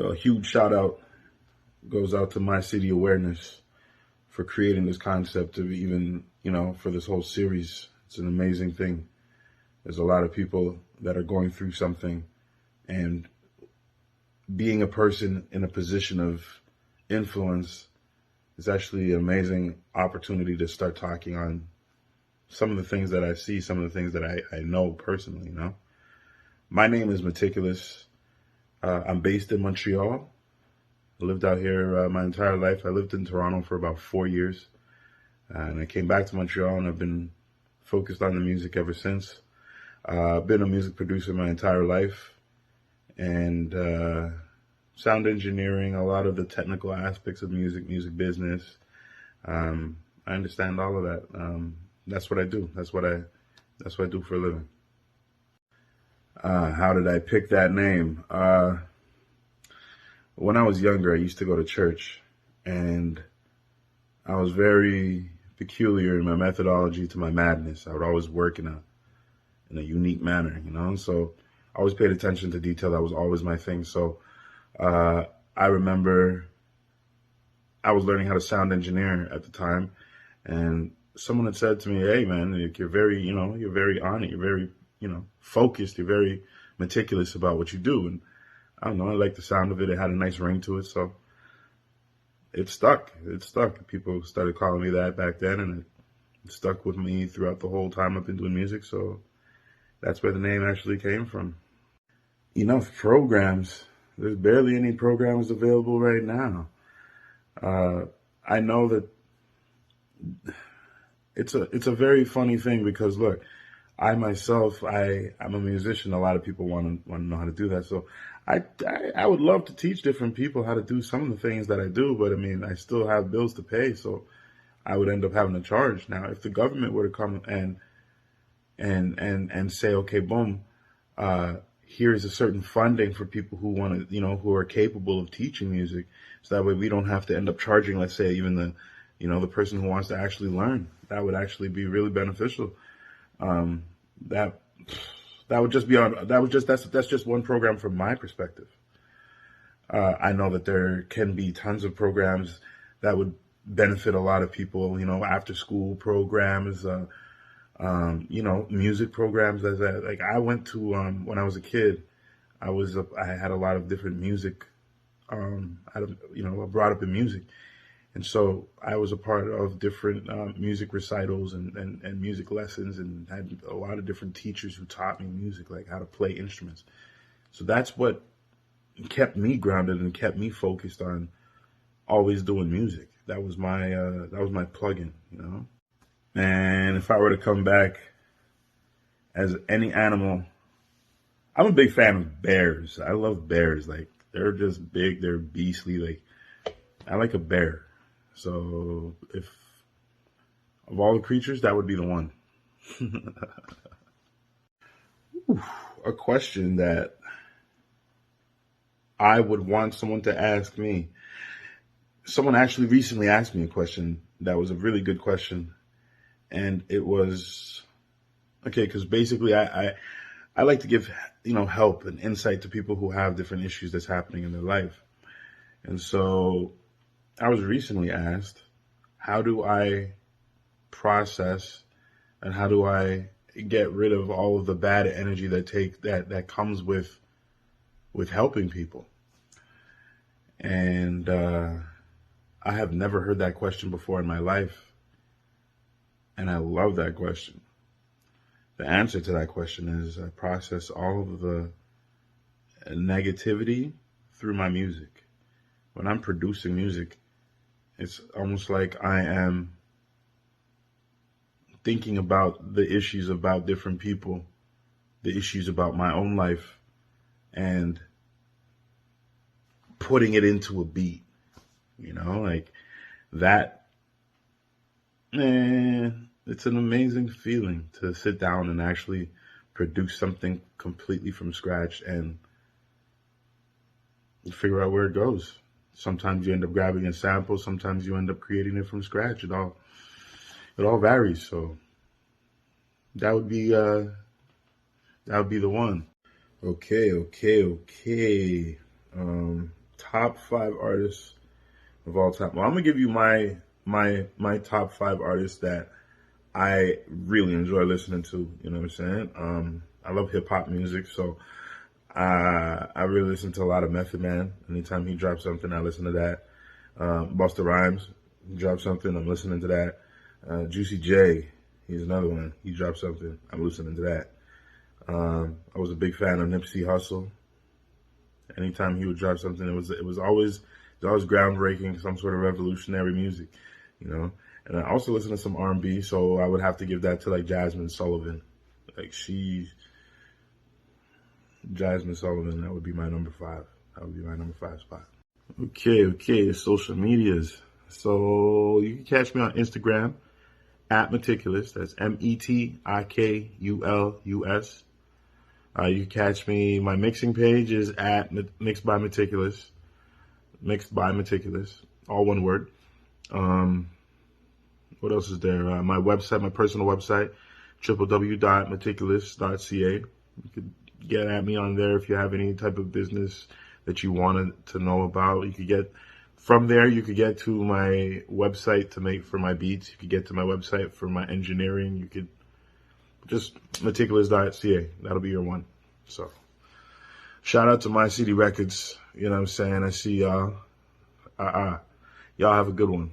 A huge shout out goes out to My City Awareness for creating this concept of even, for this whole series. It's an amazing thing. There's a lot of people that are going through something, and being a person in a position of influence is actually an amazing opportunity to start talking on some of the things that I see, some of the things that I know personally, My name is Metikulus. I'm based in Montreal. I lived out here my entire life. I lived in Toronto for about 4 years. And I came back to Montreal, and I've been focused on the music ever since. I've been a music producer my entire life. And sound engineering, a lot of the technical aspects of music business. I understand all of that. That's what I do. That's what I do for a living. How did I pick that name? When I was younger, I used to go to church, and I was very peculiar in my methodology to my madness. I would always work in a unique manner, So I always paid attention to detail. That was always my thing. So I remember I was learning how to sound engineer at the time, and someone had said to me, "Hey, man, you're very, you're very on it. You're very, focused. You're very meticulous about what you do." And I don't know, I like the sound of it. It had a nice ring to it, so it stuck. It stuck. People started calling me that back then, and it stuck with me throughout the whole time I've been doing music. So that's where the name actually came from. Programs. There's barely any programs available right now. I know that it's a very funny thing because look, I myself, I'm a musician. A lot of people want to know how to do that. So I would love to teach different people how to do some of the things that I do, but I mean, I still have bills to pay, so I would end up having to charge. Now, if the government were to come and say, okay, boom, here's a certain funding for people who want to, who are capable of teaching music, so that way we don't have to end up charging, let's say, even the person who wants to actually learn. That would actually be really beneficial. That's just one program from my perspective. I know that there can be tons of programs that would benefit a lot of people, after school programs, music programs. Like I went to, when I was a kid, I had a lot of different music, I brought up in music. And so I was a part of different music recitals and music lessons, and had a lot of different teachers who taught me music, like how to play instruments. So that's what kept me grounded and kept me focused on always doing music. That was my plug-in, And if I were to come back as any animal, I'm a big fan of bears. I love bears. Like, they're just big, they're beastly. Like, I like a bear. So if of all the creatures, that would be the one. A question that I would want someone to ask me. Someone actually recently asked me a question that was a really good question. And it was, okay, because basically I like to give, help and insight to people who have different issues that's happening in their life. And so I was recently asked, how do I process and how do I get rid of all of the bad energy that comes with helping people? And I have never heard that question before in my life, and I love that question. The answer to that question is I process all of the negativity through my music. When I'm producing music, it's almost like I am thinking about the issues about different people, the issues about my own life, and putting it into a beat, like that. Man, it's an amazing feeling to sit down and actually produce something completely from scratch and figure out where it goes. Sometimes you end up grabbing a sample. Sometimes you end up creating it from scratch. It all varies. So that would be the one. Okay. top 5 artists of all time. Well, I'm gonna give you my top 5 artists that I really enjoy listening to. You know what I'm saying? I love hip hop music, so I really listen to a lot of Method Man. Anytime he drops something, I listen to that. Busta Rhymes, he drops something, I'm listening to that. Juicy J, he's another one. He dropped something, I'm listening to that. I was a big fan of Nipsey Hussle. Anytime he would drop something, it was always groundbreaking, some sort of revolutionary music, you know. And I also listen to some R&B, so I would have to give that to like Jasmine Sullivan. Like Jasmine Sullivan, that would be my number 5. That would be my number 5 spot. Okay, social medias. So you can catch me on Instagram at Metikulus. That's Metikulus. You can catch me. My mixing page is at Mixed by Metikulus. Mixed by Metikulus, all one word. What else is there? My website, my personal website, www.metikulus.ca. You could get at me on there if you have any type of business that you wanted to know about. You could get from there. You could get to my website to make for my beats. You could get to my website for my engineering. You could just metikulus.ca. That'll be your one. So shout out to My City Records. You know what I'm saying? I see y'all. Y'all have a good one.